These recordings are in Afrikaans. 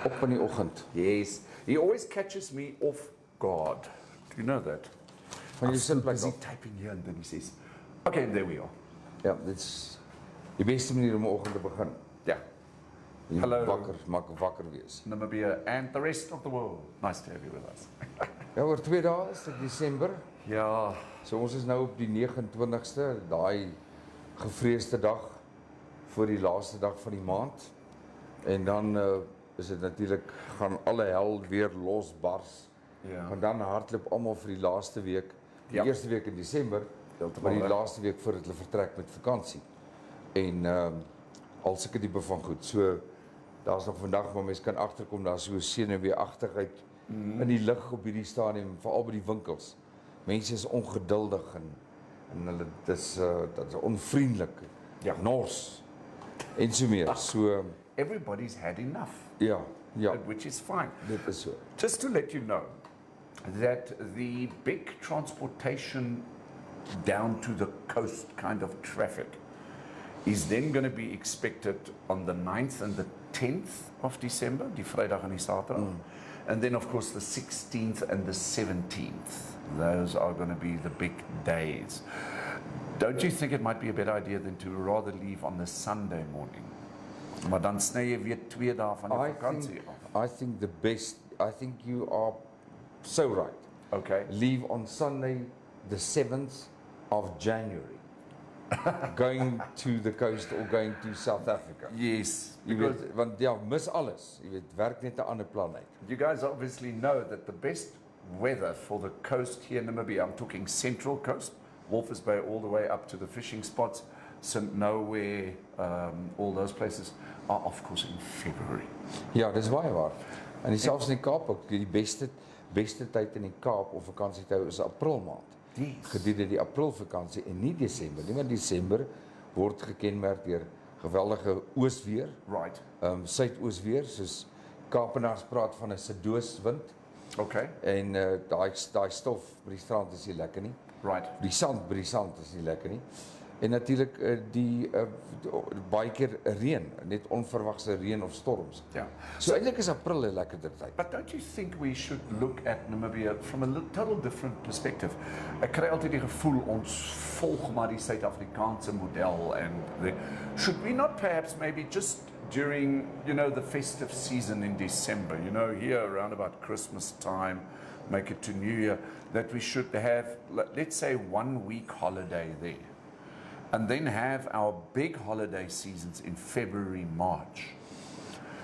Op in die oggend. Yes. He always catches me off guard. Do you know that? Van I'm jy still sit busy plek typing here and then he says, okay, there we are. Ja, dit is die beste manier om 'n oggend te begin. Yeah. Jy Hallo. maak wakker wees. Namibia and the rest of the world. Nice to have you with us. Ja, oor 2 dae is dit Desember. Ja. So ons is nou op die 29ste, daai gevreesde dag voor die laaste dag van die maand. En dan is dit natuurlik gaan alle hel weer losbars. Ja. Want dan hardloop almal vir die laaste week, die eerste week in Desember, maar die laaste week voordat hulle vertrek met vakansie. En al sulke tipe van goed. So daar's nog vandag waar mense kan agterkom, daar's so senuweeagtigheid in die lug op hierdie stadium, veral by die winkels. Mense is ongeduldig en hulle dit is onvriendelik. Ja. Nors en so meer. So Everybody's had enough. ja, Which is fine. dit is so. Just to let you know that the big transportation down to the coast kind of traffic is then going to be expected on the 9th and the 10th of December, die Vrydag en die Saterdag. And then of course the 16th and the 17th. Those are going to be the big days. Don't you think it might be a better idea than to rather leave on the Sunday morning? Maar dan sny jy weer 2 dae van jou vakansie af. I think you are so right. Okay. Leave on Sunday the 7th of January. Going to the coast or going to South Africa. Yes. Jy weet, want ja, mis alles. Jy weet, werk net 'n ander plan uit. You guys obviously know that the best weather for the coast here in Namibia, I'm talking Central Coast, Walvis Bay all the way up to the fishing spots, St. Nowhere, all those places, are of course in February. Ja, dis baie waar. En selfs in die Kaap ook, die beste tyd in die Kaap om vakansie te hou is April maand. Yes. Gedurende die April vakansie en nie Desember nie, want Desember word gekenmerk deur geweldige oosweer. Right. Suidoosweer, soos Kaapenaars praat van 'n sidooswind. Okay. En daai stof by die strand is nie lekker nie. Right. Die sand by die sand is nie lekker nie. En natuurlik baie keer reën, net onverwagse reën of storms. Yeah. So eintlik is April 'n lekkerder tyd. But don't you think we should look at Namibia from a total different perspective? Ek kry altyd die gevoel ons volg maar die Suid-Afrikaanse model and should we not perhaps maybe just during, the festive season in December, here around about Christmas time, make it to New Year, that we should have, let's say, 1 week holiday there. And then have our big holiday seasons in February, March.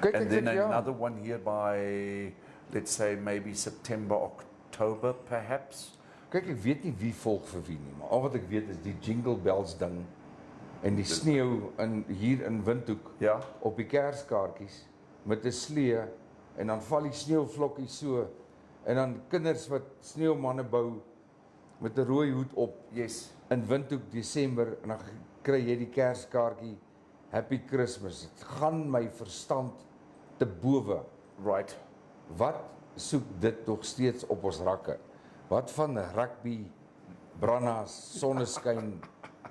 And then another one here by, let's say, maybe September, October, perhaps. Kyk, ek weet nie wie volg vir wie nie, maar al wat ek weet is die Jingle Bells ding en die sneeu hier in Windhoek op die Kerskaartjies met 'n slee en dan val die sneeuvlokkies so en dan kinders wat sneeumanne bou met 'n rooi hoed op. Yes. In Windhoek Desember en dan kry jy die Kerskaartjie Happy Christmas. Dit gaan my verstand te bowe. Right. Wat soek dit nog steeds op ons rakke? Wat van rugby, brannas, sonneskyn,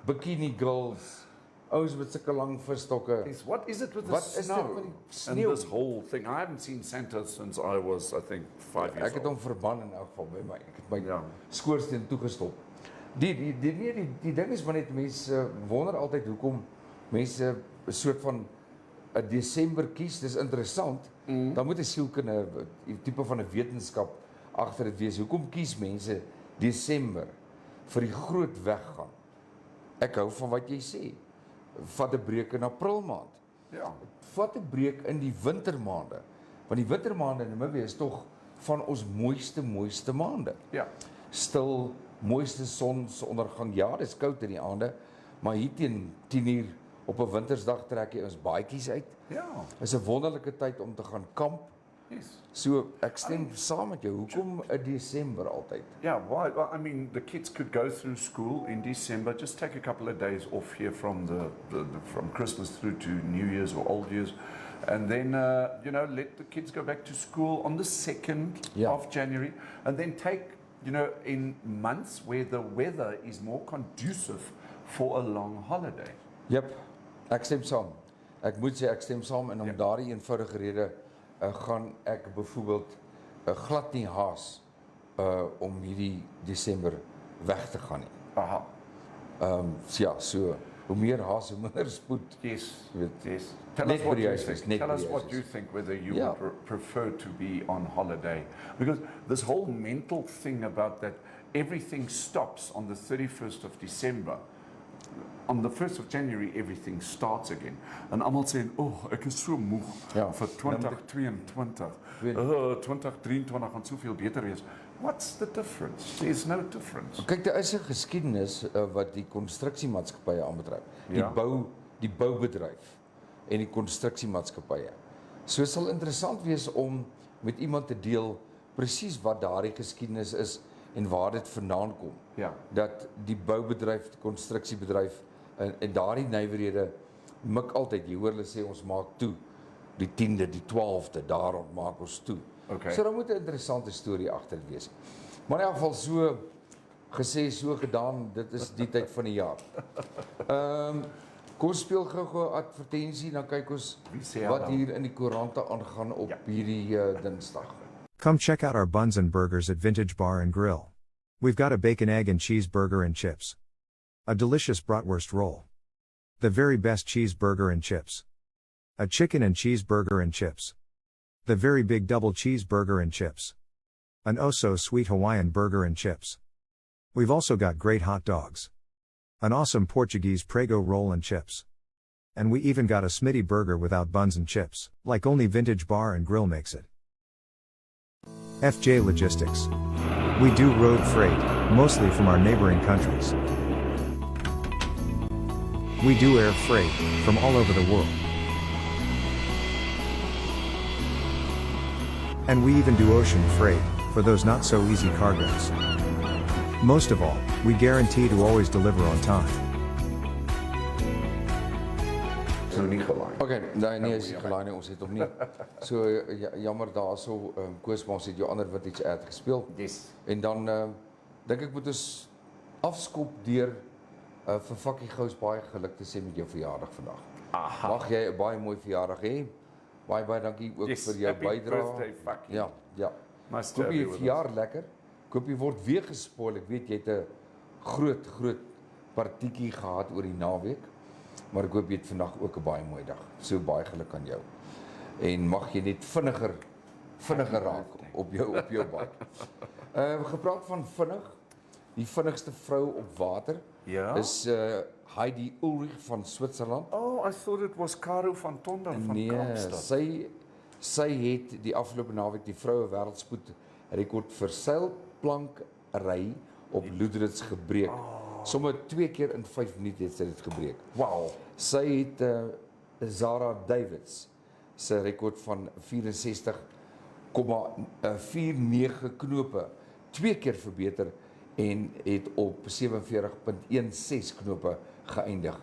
bikini girls, ouens met sulke lang visstokke? What is it with the Wat is snow dit met die and sneeu? this whole thing? I haven't seen Santa since I was, I think, 5 years Ek het old. hom verban in elk geval by my. Ek het my Ja. skoorsteen toegestop. Die ding is maar net mense wonder altyd hoekom mense 'n soort van 'n Desember kies. Dis interessant. Dan moet 'n sielkunde, 'n tipe van 'n wetenskap agter dit wees. Hoekom kies mense Desember vir die groot weggaan? Ek hou van wat jy sê. Vat 'n breek in April maand. Ja. Vat 'n breek in die wintermaande. Want die wintermaande in Namibia is tog van ons mooiste maande. Ja. Stil, mooiste sonsondergang. Ja, dis koud in die aande, maar hier teen 10:00 op 'n wintersdag trek jy ons baadjies uit. Ja. Is 'n wonderlike tyd om te gaan kamp. Yes. So ek stem saam met jou. Hoekom 'n Desember altyd? Yeah, why? Well, I mean, the kids could go through school in December. Just take a couple of days off here from from Christmas through to New Year's or Old Year's, and then let the kids go back to school on the 2nd of January, and then take in months where the weather is more conducive for a long holiday. Jep, ek stem saam. Ek moet sê ek stem saam en om daardie eenvoudige rede gaan ek byvoorbeeld glad nie haas om hierdie Desember weg te gaan nie. Aha. Ja, so hoe meer haas, hoe minder spoed. Yes. Jy weet, Yes. Tell net us what by die you huis is, think. net Tell by us die what huis you is. think, whether you Yeah. would prefer to be on holiday. Because this whole mental thing about that everything stops on the 31st of December. On the 1st of January, everything starts again. And almal saying, oh, ek is so moeg Ja. vir 2022. 2023 gaan soveel beter wees. What's the difference? There's no difference. Kyk, daar is 'n geskiedenis wat die konstruksiemaatskappye aanbetref. Ja. Die boubedryf en die konstruksiemaatskappye. So dit sal interessant wees om met iemand te deel presies wat daardie geskiedenis is en waar dit vandaan kom. Ja. Dat die boubedryf, die konstruksiebedryf en daardie nywerhede mik altyd, jy hoor hulle sê ons maak toe die 10de, die 12de, daarom maak ons toe. Okay. So daar moet 'n interessante storie agter wees. Maar in elk geval so gesê, so gedaan, dit is die tyd van die jaar. Kom ons speel gou-gou 'n advertensie, dan kyk ons Wie sê wat hallo? hier in die koerante aangaan op Ja. hierdie Dinsdag. Come check out our buns and burgers at Vintage Bar and Grill. We've got a bacon, egg, and cheeseburger and chips. A delicious bratwurst roll. The very best cheeseburger and chips. A chicken and cheeseburger and chips. The very big double cheeseburger and chips. An oh-so-sweet Hawaiian burger and chips. We've also got great hot dogs. An awesome Portuguese Prego roll and chips. And we even got a Smitty burger without buns and chips, like only Vintage Bar and Grill makes it. FJ Logistics. We do road freight, mostly from our neighboring countries. We do air freight, from all over the world. And we even do ocean freight, for those not so easy cargoes. Most of all, we guarantee to always deliver on time. So nie gelaai. Okay, nee, is nie gelaai nie, ons het hom nie. So jammer daarso, Koos, maar ons het jou ander vintage ad gespeel. Yes. En dan dink ek moet ons afskop deur vir Fakkie Gous baie geluk te sê met jou verjaardag vandag. Aha. Mag jy 'n baie mooi verjaardag hê. Baie dankie ook Yes, vir jou happy bydrae. birthday, Fakkie. Ja, ja. Must Koop have jy you with verjaar lekker. Koop jy word weer gespoil. Ek weet jy het 'n groot partitjie gehad oor die naweek. Maar ek hoop jy het vandag ook 'n baie mooi dag. So baie geluk aan jou. En mag jy net vinniger raak op jou bak. Gepraat van vinnig. Die vinnigste vrou op water Ja? is Heidi Ulrich van Switserland. Oh, I thought it was Caro van Tonder van Nee, Kaapstad. sy het die afgelope naweek die vroue wêreldspoed rekord vir seilplankry op Loederitz gebreek. Sommige 2 keer in 5 minute het sy dit gebreek. Wow. Sy het Zara Davids se rekord van 64,49 knope 2 keer verbeter en het op 47,16 knope geëindig.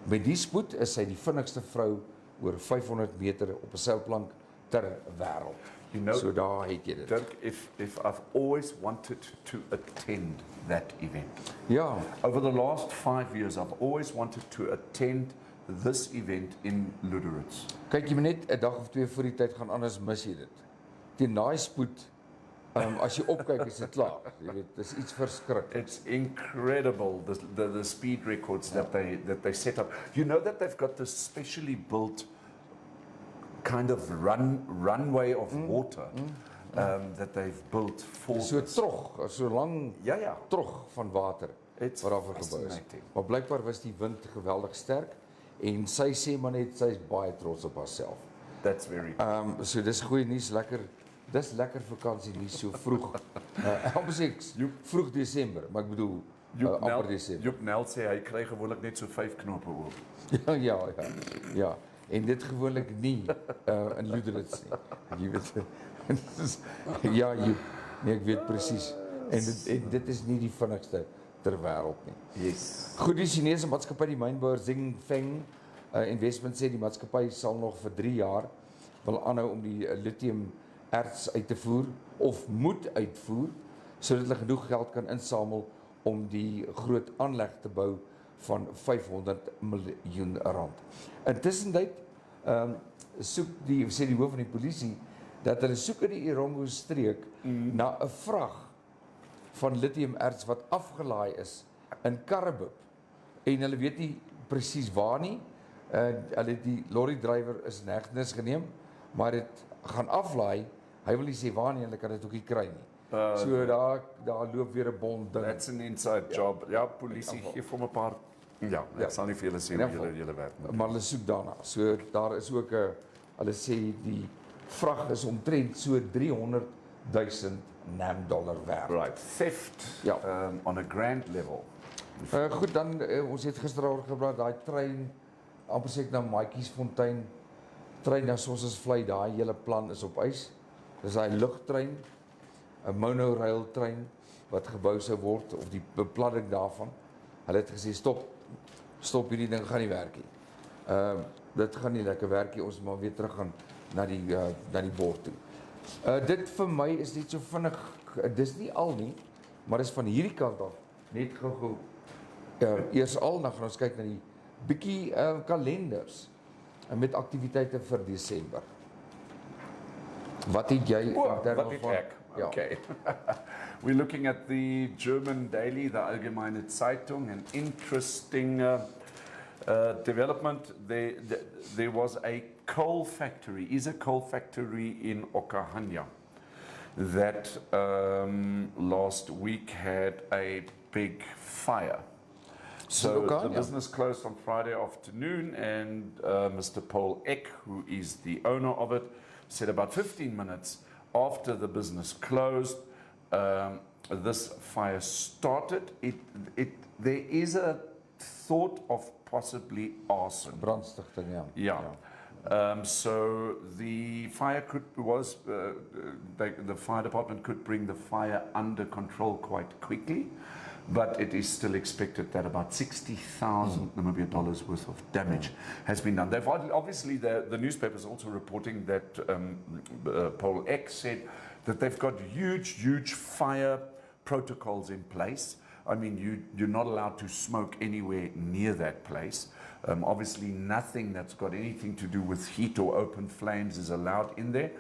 Met die spoed is sy die vinnigste vrou oor 500 meter op 'n seilplank ter wêreld. You know, So daar het jy dit. Dirk, if I've always wanted to attend that event. Ja, Over the last 5 years, I've always wanted to attend this event in Luderitz. kyk jy moet net 'n dag of 2 voor die tyd gaan, anders mis jy dit. Teen daai spoed, as jy opkyk is dit klaar. Jy weet, dis iets verskriklik. It's incredible, the speed records that they set up. You know that they've got this specially built kind of runway of water that they've built for So this. so lang Ja. trog van water It's wat daarvoor gebou is. fascinating. Maar blykbaar was die wind geweldig sterk en sy sê maar net sy is baie trots op haarself. That's very So dis goeie nuus, lekker. Dis lekker vakansie nie so vroeg. Amper sê ek vroeg Desember, maar ek bedoel amper Desember. Joep Nel sê hy kry gewoonlik net so 5 knope oop. Ja. En dit gewoonlik nie in Loederitz nie. Jy weet. Ja, nee, ek weet presies. En dit is nie die vinnigste ter wêreld nie. Yes. Goed, die Chinese maatskappy, die mynbouer Xingfeng Investment sê die maatskappy sal nog vir 3 jaar wil aanhou om die lithium erts uit te voer of moet uitvoer sodat hulle genoeg geld kan insamel om die groot aanleg te bou van 500 miljoen rand. Intussen sê die hoof van die polisie dat hulle soek in die Erongo streek na 'n vrag van lithiumerts wat afgelaai is in Karibib. En hulle weet nie presies waar nie. Hulle die lorry-drywer is in hegtenis geneem, maar dit gaan aflaai. Hy wil nie sê waar nie, hulle kan dit ook nie kry nie. So daar loop weer 'n bond ding. That's an inside job. Ja, polisie gee vir 'n paar. Ja, ek sal nie vir julle sê hoe julle werk nie. Maar hulle soek daarna. So daar is ook 'n hulle sê die vrag is omtrent so 300,000 NAM-dollar werd. Right, theft Ja. On a grand level. Goed, dan ons het gister oor gepraat, daai trein amper sê ek na Maatjiesfontein, trein na Sossusvlei, daai hele plan is op ys. Dis daai lugtrein, 'n monorail trein wat gebou sou word, of die beplanning daarvan. Hulle het gesê stop hierdie ding gaan nie werk nie. Dit gaan nie lekker werk nie, ons moet maar weer terug gaan na die bord toe. Dit vir my is net so vinnig, dis nie al nie, maar dis van hierdie kant af net gou eers al, dan gaan ons kyk na die bietjie kalenders met aktiwiteite vir Desember. Wat het jy in terme van? Ja. Okay. We're looking at the German daily, the Allgemeine Zeitung, an interesting development. There was a coal factory in Okahanya that last week had a big fire. So the business closed on Friday afternoon, and Mr. Paul Eck, who is the owner of it, said about 15 minutes after the business closed, this fire started. There is a thought of possibly arson. Brandstigting, ja. Yeah. So the fire the fire department could bring the fire under control quite quickly, but it is still expected that about 60,000 Namibia dollars worth of damage has been done. They've obviously the newspapers also reporting that Paul X said that they've got huge fire protocols in place. I mean, you're not allowed to smoke anywhere near that place. Obviously, nothing that's got anything to do with heat or open flames is allowed in there.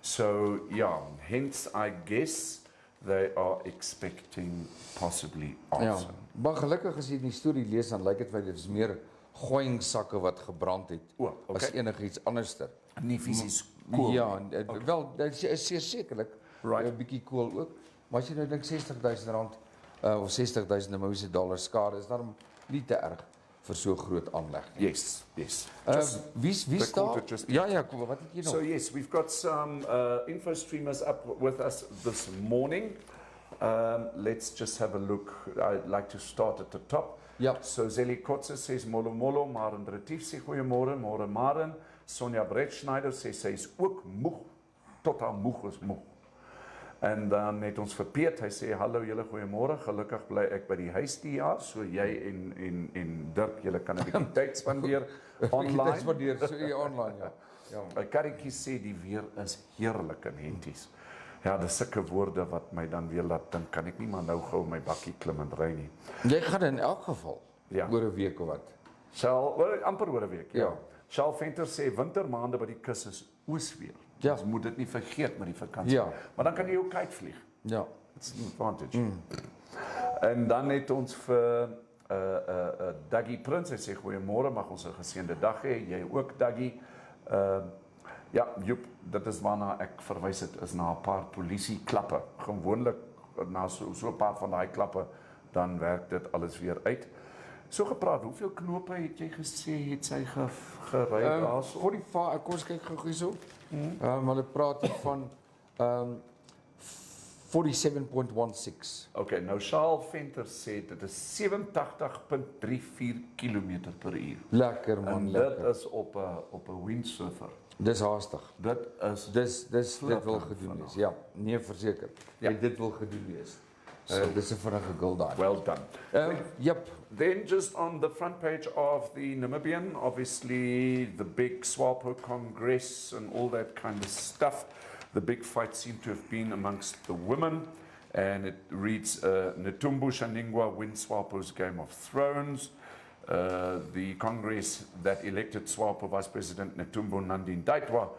So, yeah, hence, I guess they are expecting possibly arson. Ja, maar gelukkig as jy die storie lees, dan lyk dit vir dit is meer gooiingsakke wat gebrand het as enigiets anderster. Nie fisies kool. Ja, wel, dit is sekerlik 'n bietjie kool ook. Maar as jy nou dink R60,000 of 60,000 Namibiese dollar skade, is daarom nie te erg vir so groot aanleg. Yes. Wie staan? Ja, wat het jy nog? So yes, we've got some InfoStreamers up with us this morning. Let's just have a look. I'd like to start at the top. Ja. So Zeli Kotze says molo, Maren Retief sê goeiemôre, môre Maren. Sonja Brettschneider sê sy is ook moeg, tot haar moeg is moeg. En dan het ons vir Piet, hy sê hallo julle goeiemôre, gelukkig bly ek by die huis die jaar, so jy en Dirk, julle kan 'n bietjie tyd spandeer online. Tyd spandeer so online, ja. Karretjie sê die weer is heerlik en henties. Ja, dis sulke woorde wat my dan weer laat dink, kan ek nie maar nou gou my bakkie klim en ry nie. Jy gaan in elk geval oor 'n week of wat. Amper oor 'n week. Ja. Charles Venter sê wintermaande by die kus is oosweer. Ja. Ons moet dit nie vergeet met die vakansie. Ja. Maar dan kan jy ook kite vlieg. Ja. It's an advantage. En dan het ons vir Daggy Prins, hy sê goeiemôre, mag ons 'n geseënde dag hê. Jy ook Daggy. Ja, Joep, dit is waarna ek verwys het, is na 'n paar polisieklappe. Gewoonlik na so 'n paar van daai klappe, dan werk dit alles weer uit. So gepraat, hoeveel knope het jy gesê het sy gery daarso? Vir die kom ons kyk gou hierso. Hulle praat hier van 47.16. Okay, nou Charles Venter sê dit is 87.34 km/h. Lekker man, en lekker. Dit is op 'n windsurfer. Dis haastig. Dit wil gedoen wees. Ja, nee, verseker. Dit wil gedoen wees. Dis 'n vinnige goal daai. Well done. Yep. Then just on the front page of the Namibian, obviously the big SWAPO Congress and all that kind of stuff. The big fight seemed to have been amongst the women, and it reads, Netumbo Shaningwa wins SWAPO's Game of Thrones. The Congress that elected SWAPO Vice President Netumbo Nandi-Ndaitwah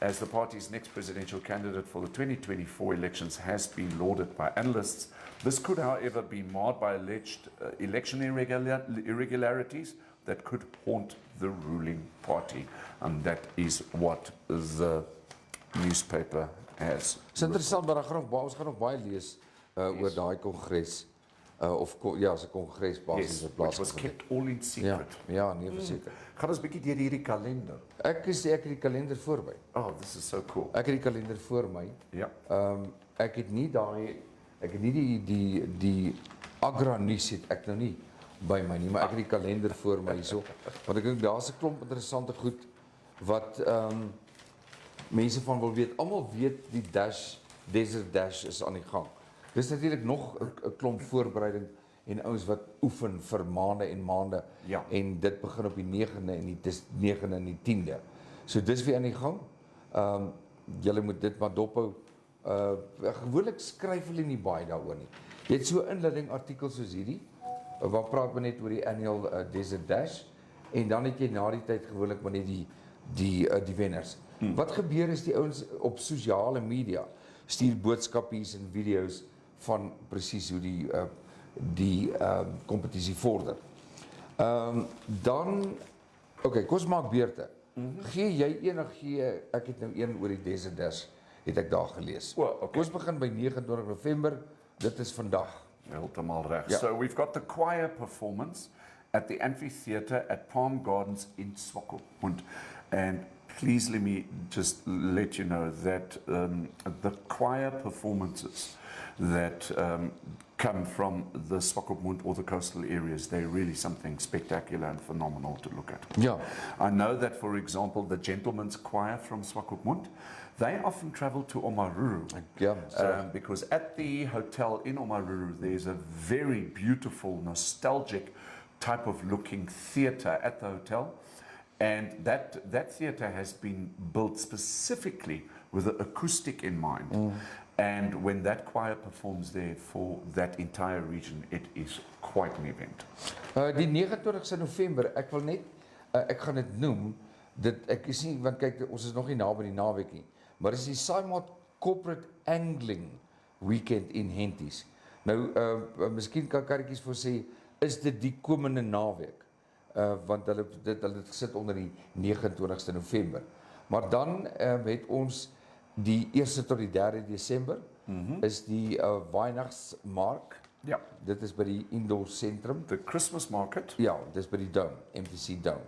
as the party's next presidential candidate for the 2024 elections has been lauded by analysts. This could, however, be marred by alleged election irregularities that could haunt the ruling party. And that is what the newspaper has. Dis interessant, maar ons gaan nog baie lees oor daai kongres. Ja, as 'n kongres basies wat which was kept all in secret. Ja, nee, verseker. Gaan ons 'n bietjie deur hierdie kalender. Ek het die kalender voor my. Oh, this is so cool. Ek het die kalender voor my. Ja. Ek het nie die Agra nuus het ek nou nie by my nie, maar ek het die kalender voor my hierso. Want ek dink daar's 'n klomp interessante goed wat mense van wil weet. Almal weet die Desert Dash is aan die gang. Dis natuurlik nog 'n klomp voorbereiding en ouens wat oefen vir maande en maande. Ja. En dit begin op die 9de en dis 9de en die 10de. So dis weer aan die gang. Julle moet dit maar dophou. Gewoonlik skryf hulle nie baie daaroor nie. Jy het so 'n inleiding artikel soos hierdie waar praat men net oor die annual Desert Dash en dan het jy na die tyd gewoonlik maar net die wenners. Wat gebeur is die ouens op sosiale media stuur boodskapies en video's van presies hoe die kompetisie vorder. Dan okay, kom ons maak beurte. Gee jy gee ek het nou een oor die Desert Dash het ek daar gelees. Okay. Ons begin by 29 November. Dit is vandag. Heeltemal reg. Ja. So we've got the choir performance at the amphitheater at Palm Gardens in Swakopmund. And please let me just let you know that the choir performances that come from the Swakopmund or the coastal areas, they're really something spectacular and phenomenal to look at. Ja. I know that, for example, the Gentlemen's Choir from Swakopmund, they often travel to Omaruru. Ja, Because at the hotel in Omaruru, there's a very beautiful, nostalgic type of looking theatre at the hotel. And that theatre has been built specifically with the acoustic in mind. And when that choir performs there for that entire region, it is quite an event. Die 29ste November, ek wil net ek gaan dit noem, ek is nie want kyk ons is nog nie naby die naweek nie, maar dis die Saimot Corporate Angling Weekend in Henties. Nou miskien kan karretjies voor sê, is dit die komende naweek? Want hulle sit onder die 29ste November. Maar dan het ons die 1ste tot die 3de Desember is die Weihnachtsmark. Ja. Dit is by die Indoor Sentrum. The Christmas market. Ja, dis by die Dome, MTC Dome.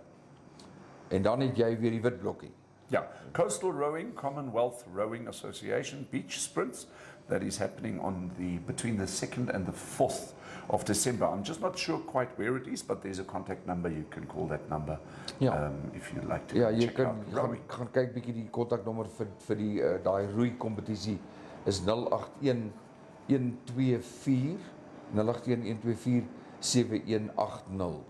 En dan het jy weer die wit blokkie. Yeah, Coastal Rowing, Commonwealth Rowing Association beach sprints that is happening on between the 2nd and the 4th of December. I'm just not sure quite where it is, but there's a contact number. You can call that number if you'd like to check out rowing. Gaan kyk bietjie die kontaknommer vir die daai roei kompetisie is 081 124 7180.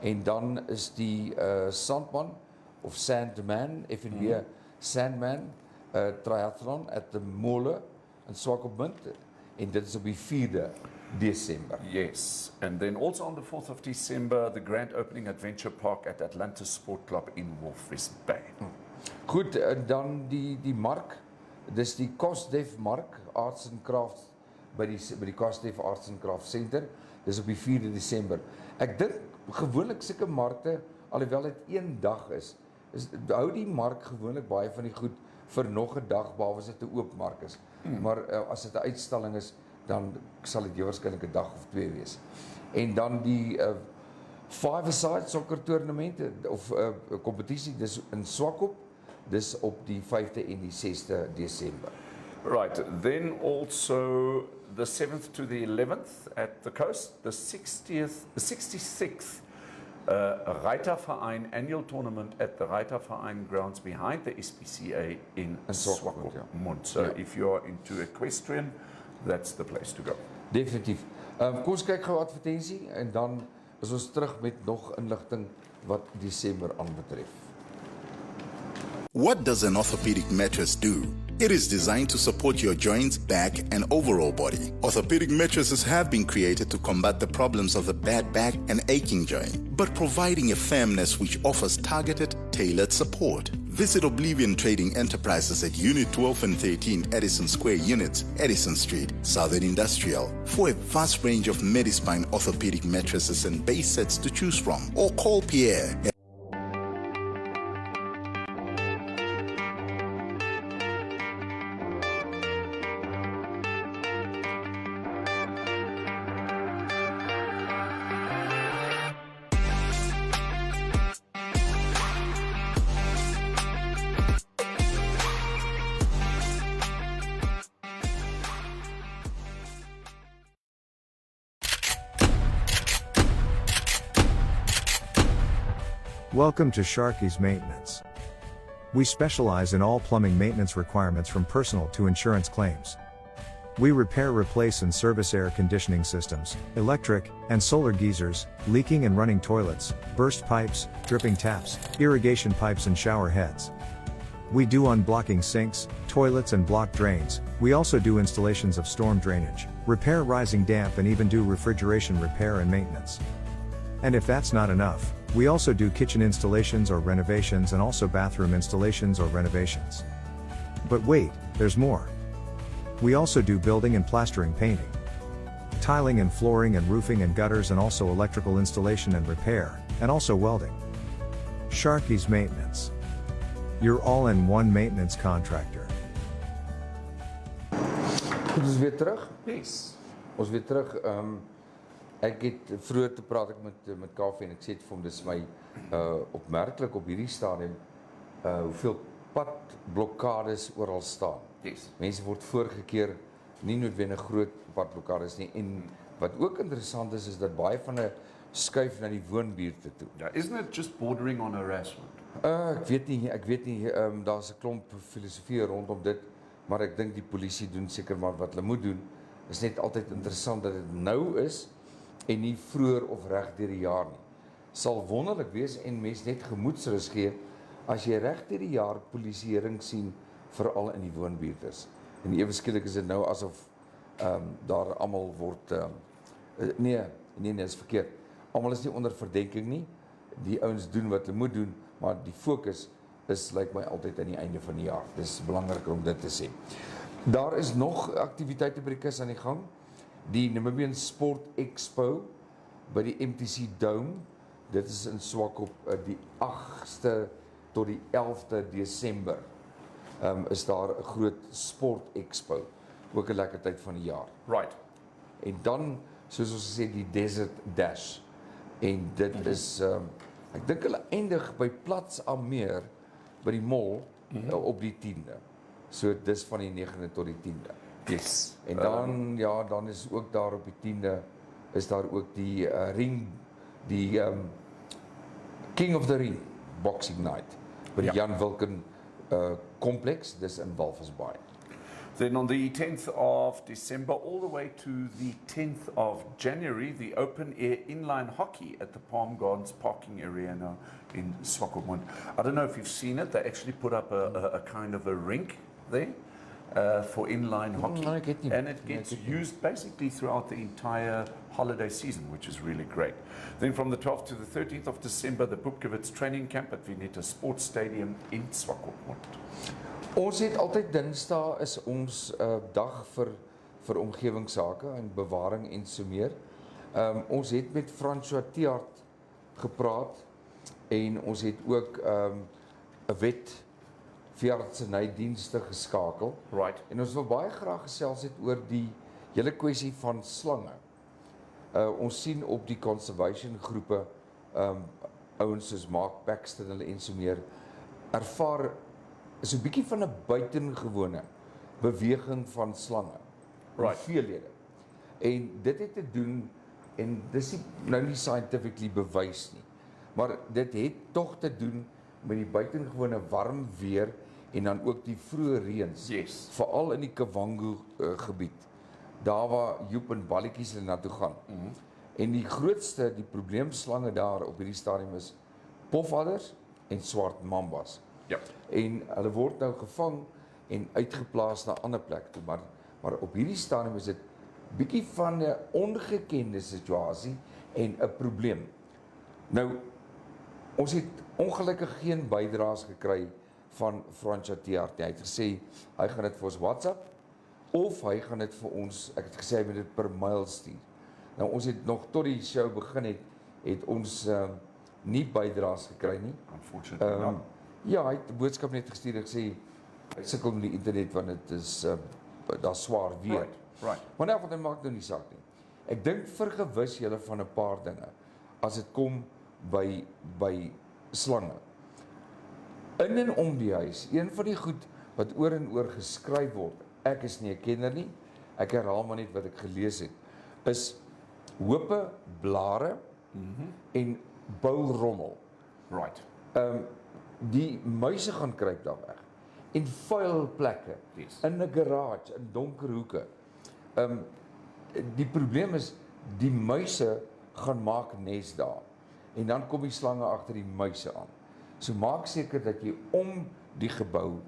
En dan is die Sandman of Sandman, FNB Sandman triathlon at the Mole in Swakopmund en dit is op die 4de December. Yes, and then also on the 4th of December, the grand opening Adventure Park at Atlantis Sport Club in Walvis Bay. Goed, en dan die mark, dis die Kosdef Mark Arts and Crafts by die Kosdef Arts and Crafts Center. Dis op die 4de Desember. Ek dink gewoonlik sulke markte, alhoewel dit een dag is hou die mark gewoonlik baie van die goed vir nog 'n dag behalwe as dit 'n oop mark is. Maar as dit 'n uitstalling is, dan sal dit waarskynlik 'n dag of 2 wees. En dan die five-a-side soccer toernamente of kompetisie dis in Swakop, dis op die 5de en die 6de Desember. Right, then also the 7th to the 11th at the coast, the 66th Reiterverein annual tournament at the Reiterverein grounds behind the SPCA in Swakopmund. So if you're into equestrian, that's the place to go. Definitief. Kom ons kyk gou advertensie en dan is ons terug met nog inligting wat Desember aanbetref. What does an orthopedic mattress do? It is designed to support your joints, back, and overall body. Orthopedic mattresses have been created to combat the problems of the bad back and aching joint, but providing a firmness which offers targeted, tailored support. Visit Oblivion Trading Enterprises at Unit 12 and 13 Edison Square Units, Edison Street, Southern Industrial, for a vast range of Medispine orthopedic mattresses and base sets to choose from. Or call Pierre at Welcome to Sharky's Maintenance. We specialize in all plumbing maintenance requirements from personal to insurance claims. We repair, replace and service air conditioning systems, electric and solar geysers, leaking and running toilets, burst pipes, dripping taps, irrigation pipes and shower heads. We do unblocking sinks, toilets and block drains. We also do installations of storm drainage, repair rising damp and even do refrigeration repair and maintenance. And if that's not enough, we also do kitchen installations or renovations and also bathroom installations or renovations. But wait, there's more. We also do building and plastering, painting, tiling and flooring and roofing and gutters and also electrical installation and repair, and also welding. Sharky's Maintenance. Your all-in-one maintenance contractor. Goed, ons weer terug. Yes. Ons weer terug. Ek het vroeër te praat ek met Kaufeee en ek sê vir hom dis my opmerklik op hierdie stadium hoeveel padblokkades oral staan. Yes. Mense word voorgekeer, nie noodwendig groot padblokkades nie. En wat ook interessant is dat baie van hulle skuif na die woonbuurte toe. Yeah, isn't it just bordering on harassment? Ek weet nie, daar's 'n klomp filosofie rondom dit, maar ek dink die polisie doen seker maar wat hulle moet doen. Is net altyd interessant dat dit nou is en nie vroeër of reg deur die jaar nie. Sal wonderlik wees en mens net gemoedsrus gee as jy reg deur die jaar polisieering sien, veral in die woonbuurte. En ewe skielik is dit nou asof daar almal word nee, is verkeerd. Almal is nie onder verdenking nie. Die ouens doen wat hulle moet doen, maar die fokus is lyk my altyd aan die einde van die jaar. Dis belangriker om dit te sê. Daar is nog aktiwiteite by die kus aan die gang. Die Namibian Sport Expo by die MTC Dome. Dit is in Swakop die 8ste tot die 11de Desember. Is daar 'n groot sport expo. Ook 'n lekker tyd van die jaar. Right. En dan, soos ons sê, die Desert Dash. En dit is ek dink hulle eindig by Plats Ameer by die mall op die 10de. So dis van die 9de tot die 10de. Yes. En dan dan is ook daar op die 10de is daar ook die ring, die King of the Ring Boxing Night by die Jan Wilken complex, dis in Walvis Bay. Then on the 10th of December all the way to the 10th of January, the open air inline hockey at the Palm Gardens parking area now in Swakopmund. I don't know if you've seen it. They actually put up a kind of a rink there for inline hockey. No, ek het nie. And it gets used basically throughout the entire holiday season, which is really great. Then from the 12th to the 13th of December, the Boepkewitz training camp at Veneta Sports Stadium in Swakopmund. Ons het altyd Dinsdae is ons dag vir omgewingsake en bewaring en so meer. Ons het met Francois Theart gepraat en ons het ook 'n wet veeartsenydienste geskakel. Right. En ons wil baie graag gesels het oor die hele kwessie van slange. Ons sien op die conservation groepe ouens soos Mark Baxter en hulle en so meer ervaar is 'n bietjie van 'n buitengewone beweging van slange. Right. Veelhede. En dit het te doen en dis nou nie scientifically bewys nie. Maar dit het tog te doen met die buitengewone warm weer en dan ook die vroeë reëns. Yes. Veral in die Kavango gebied. Daar waar Joep en balletjies hulle na toe gaan. En die grootste, die probleemslange daar op hierdie stadium is pofadders en swart mambas. Ja. En hulle word nou gevang en uitgeplaas na 'n ander plek toe, maar op hierdie stadium is dit bietjie van 'n ongekende situasie en 'n probleem. Nou ons het ongelukkig geen bydraes gekry van Francois Theart nie. Hy het gesê, hy gaan dit vir ons WhatsApp, of hy gaan dit vir ons, ek het gesê, hy moet dit per mail stuur. Nou, ons het nog tot die show begin het ons nie bydraes gekry nie. Unfortunately not. Ja, hy het 'n boodskap net gestuur en gesê, hy sukkel met die internet, want dit is, daar's swaar weer. Right. Maar nou, wat dit maak nou nie saak nie. Ek dink vergewis julle van 'n paar dinge, as dit kom by slange. In en om die huis, een van die goed wat oor en oor geskryf word, ek is nie 'n kenner nie, ek herhaal maar net wat ek gelees het, is hope, blare en boulrommel. Right. Die muise gaan kruip daar weg. En vuil plekke, Yes. in 'n garage, in donker hoeke. Die probleem is, die muise gaan maak nes daar. En dan kom die slange agter die muise aan. So maak seker dat jy om die gebou,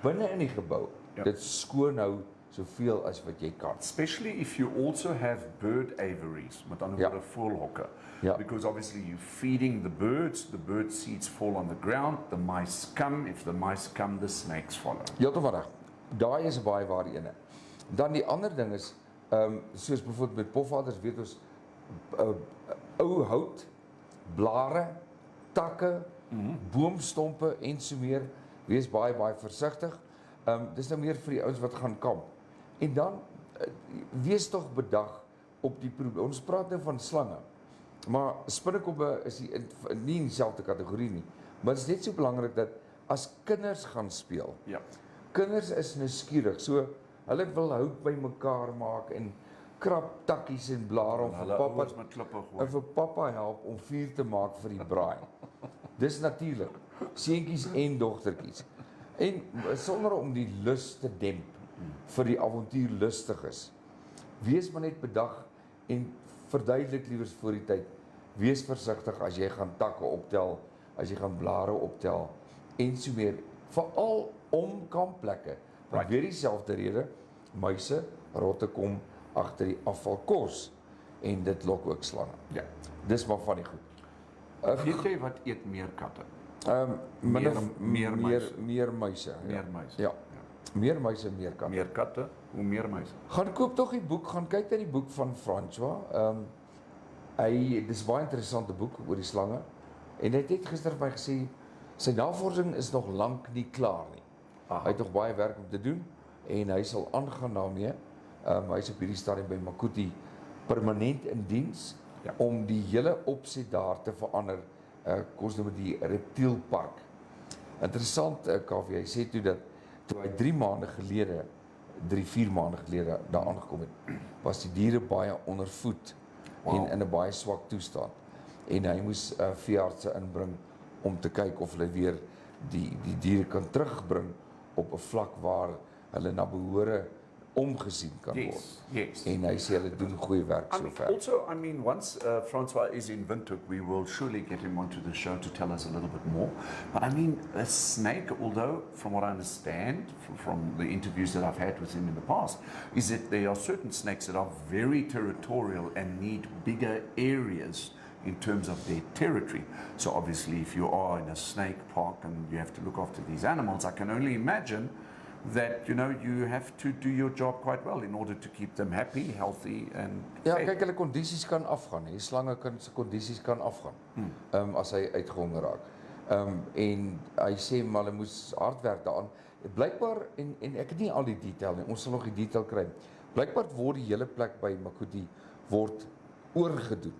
binne in die gebou, dit skoon hou soveel as wat jy kan. Especially if you also have bird aviaries, met ander woorde voëlhokke. Ja. Because obviously you're feeding the bird seeds fall on the ground, the mice come, if the mice come, the snakes follow. Heeltemal reg. Daai is baie waar ene. Dan die ander ding is, soos byvoorbeeld met pofaders weet ons, ou hout, blare, takke, boomstompe en so meer, wees baie versigtig. Dis nou meer vir die ouens wat gaan kamp. En dan, wees tog bedag op die probleem. Ons praat nou van slange, maar spinnekoppe is nie in dieselfde kategorie nie. Maar dit is net so belangrik dat as kinders gaan speel, kinders is nuuskierig, so hulle wil hout by mekaar maak en krap takkies en blare om vir pappa help om vuur te maak vir die braai. Dis natuurlik, seentjies en dogtertjies. En sonder om die lus te demp vir die avontuurlustiges. Wees maar net bedag en verduidelik liewers voor die tyd. Wees versigtig as jy gaan takke optel, as jy gaan blare optel en so meer. Veral om kampplekke. Want weer dieselfde rede, muise, rotte kom agter die afvalkos en dit lok ook slange. Ja. Dis maar van die goed. Weet jy wat eet meer katte? Meer muise. Meer muise. Ja. Meer muise, meer katte. Meer katte, hoe meer muise. Gaan koop tog die boek, gaan kyk na die boek van Francois. Dis 'n baie interessante boek oor die slange. En hy het gister vir my gesê, sy navorsing is nog lank nie klaar nie. Hy het nog baie werk om te doen en hy sal aangaan daarmee. Hy is op hierdie stadium by Makuti permanent in diens om die hele opset daar te verander. Kos nou met die reptielpark. Interessant, Kaufeee, hy sê toe dat toe hy 3 maande gelede, 3-4 maande gelede daar aangekom het, was die diere baie ondervoed en in 'n baie swak toestand. En hy moes veeartse inbring om te kyk of hulle weer die diere kan terugbring op 'n vlak waar hulle na behore omgesien kan word. Yes. En hy sê hulle doen goeie werk sover. Also, I mean, once Francois is in Windhoek, we will surely get him onto the show to tell us a little bit more. But I mean, a snake, although from what I understand from the interviews that I've had with him in the past, is that there are certain snakes that are very territorial and need bigger areas in terms of their territory. So obviously, if you are in a snake park and you have to look after these animals, I can only imagine that, you know, you have to do your job quite well in order to keep them happy, healthy and Ja, fed. kyk, hulle kondisies kan afgaan. Die slange se kondisies kan afgaan. As hy uitgehonger raak. En hy sê maar hulle moes hard werk daaraan. Blykbaar en ek het nie al die detail nie. Ons sal nog die detail kry. Blykbaar word die hele plek by Makuti word oorgedoen.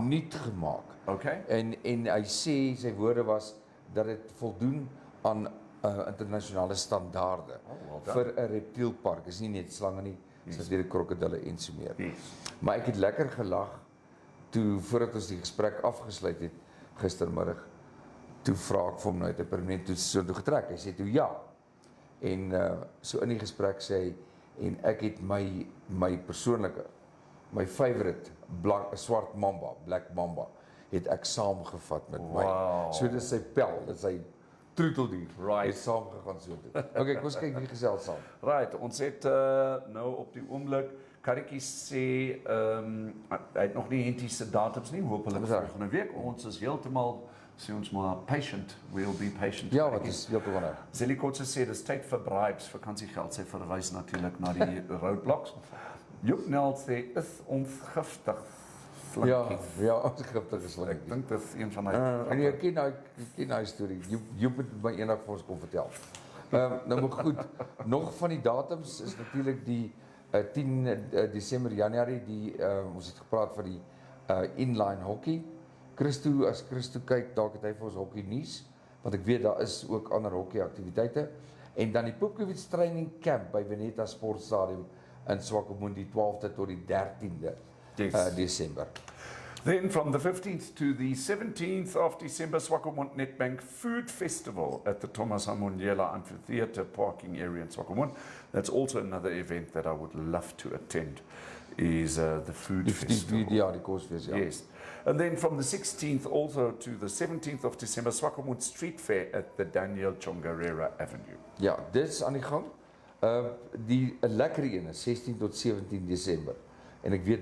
Nuut gemaak. Okay. En hy sê sy woorde was dat dit voldoen aan internasionale standaarde vir 'n reptielpark. Is nie net slange nie, dis natuurlik krokodille en so meer. Maar ek het lekker gelag toe voordat ons die gesprek afgesluit het gistermiddag. Toe vra ek vir hom nou het 'n permanent toe so toe getrek. Hy sê toe ja. En so in die gesprek sê hy en ek het my persoonlike my favorite swart mamba, black mamba, het ek saamgevat met my. So dis sy pel, dit is sy troeteldier. Het saamgegaan so toe. Okay, kom ons kyk wie gesels saam. Right, ons het nou op die oomblik Karretjie sê hy het nog nie hentiese datums nie. Hoop hulle volgende week. Ons is heeltemal sê ons maar patient, we'll be patient. Ja, wat is heeltemal reg. Zelikotse sê dis tyd vir bribes, vakansiegeld. Sy verwys natuurlik na die roadblocks. Joep Nel sê is ons giftig. Ja, ons giftig is Ek slinkies. dink dit is een van my En jy ken daai storie. Joep het my eendag vir ons kom vertel. Nou maar goed, nog van die datums is natuurlik die 10 Desember, Januarie, ons het gepraat van die inline hockey. As Christo kyk, dalk het hy vir ons hockey nuus, want ek weet daar is ook ander hockey aktiwiteite. En dan die Poepkewits training camp by Veneta Sportstadium in Swakopmund die 12de tot die 13de December. Then from the 15th to the 17th of December, Swakopmund Nedbank Food Festival at the Thomas Hamoniela Amphitheatre parking area in Swakopmund. That's also another event that I would love to attend, is the food festival. Ja, die kosfees, ja. Yes. And then from the 16th also to the 17th of December, Swakopmund Street Fair at the Daniel Chongarera Avenue. Ja, dit is aan die gang. Die 'n lekker een is 16 tot 17 Desember. En ek weet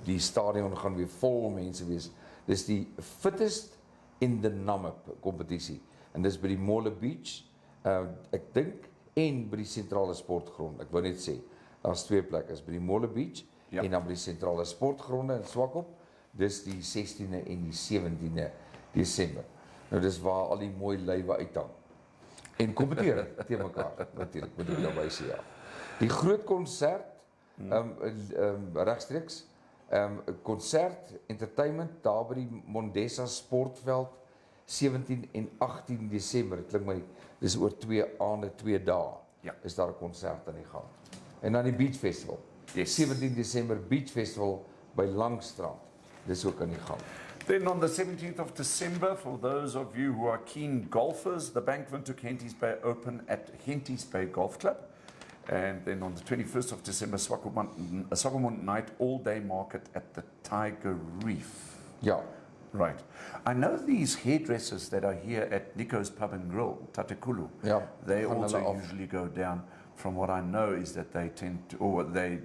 die stadion gaan weer vol mense wees. Dis die fittest in the Namib kompetisie. En dis by die Molle Beach. Ek dink en by die sentrale sportgrond. Ek wou net sê, daar's 2 plekke, is by die Molle Beach en dan by die sentrale sportgronde in Swakop. Dis die 16de en die 17de Desember. Nou dis waar al die mooi lywe uithang. En kompeteer teen mekaar natuurlik, moet ek daarby sê, ja. Die groot konsert regstreeks konsert entertainment daar by die Mondesa Sportveld 17 en 18 Desember. Dit klink my dis oor 2 aande, 2 dae. Ja. Is daar 'n konsert aan die gang. En dan die Beach Festival. Yes. 17 Desember Beach Festival by Langstrand. Dis ook aan die gang. Then on the 17th of December, for those of you who are keen golfers, the Bank Windhoek Henties Bay Open at Henties Bay Golf Club. And then on the 21st of December, Swakopmund Night All-Day Market at the Tiger Reef. Ja. Right. I know these hairdressers that are here at Nico's Pub and Grill, Tatekulu. Ja, They gaan also hulle af. usually go down. From what I know is that they tend to, or they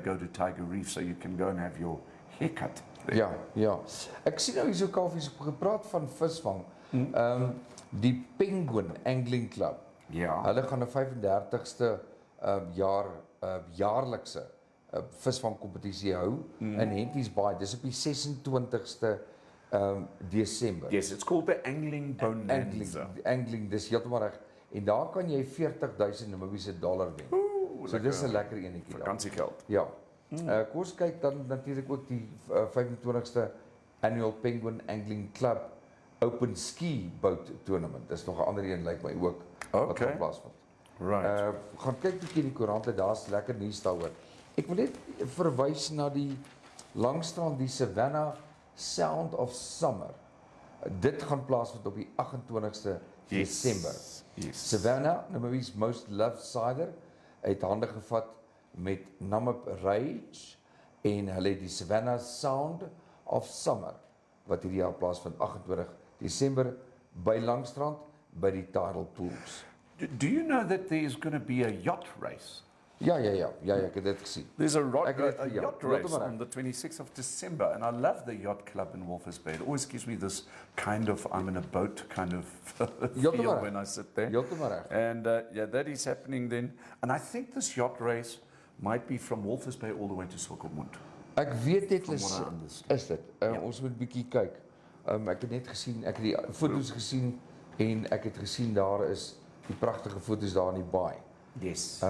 go to Tiger Reef, so you can go and have your haircut there. Ja, ja. Ek sien nou hierso Kaufeee gepraat van visvang. Die Penguin Angling Club. Ja. Hulle gaan 'n 35ste jaarlikse visvangkompetisie hou in Henties Bay. Dis op die 26ste Desember. Yes, it's called the Angling Bonanza. Angling, dis heeltemal reg. En daar kan jy 40,000 Namibiese dollar wen. So dis 'n lekker enetjie daar. Vakansiegeld. Ja. Kom ons kyk dan natuurlik ook die 25ste Annual Penguin Angling Club Open Ski Boat Tournament. Dis nog 'n ander een lyk my ook wat gaan plaasvind. Right. Gaan kyk bietjie in die koerante, daar's lekker nuus daaroor. Ek wil net verwys na die Langstrand, die Savannah Sound of Summer. Dit gaan plaasvind op die 28ste Desember. Yes. Savannah, Namibia's most loved cider, het hande gevat met Namib Rage en hulle het die Savannah Sound of Summer wat hierdie jaar plaasvind 28 Desember by Langstrand by die Tidal Pools. Do you know that there's going to be a yacht race? Ja, ek het dit gesien. There's a ja, yacht race on the 26th of December, and I love the yacht club in Walvis Bay. It always gives me this kind of I'm in a boat kind of feel when I sit there. And yeah, that is happening then. And I think this yacht race might be from Walvis Bay all the way to Swakopmund. Ek weet dit From is what I understand. dit. Ons moet bietjie kyk. Ek het net gesien, ek het die foto's gesien en ek het gesien daar is die pragtige foto's daar in die baai. Yes.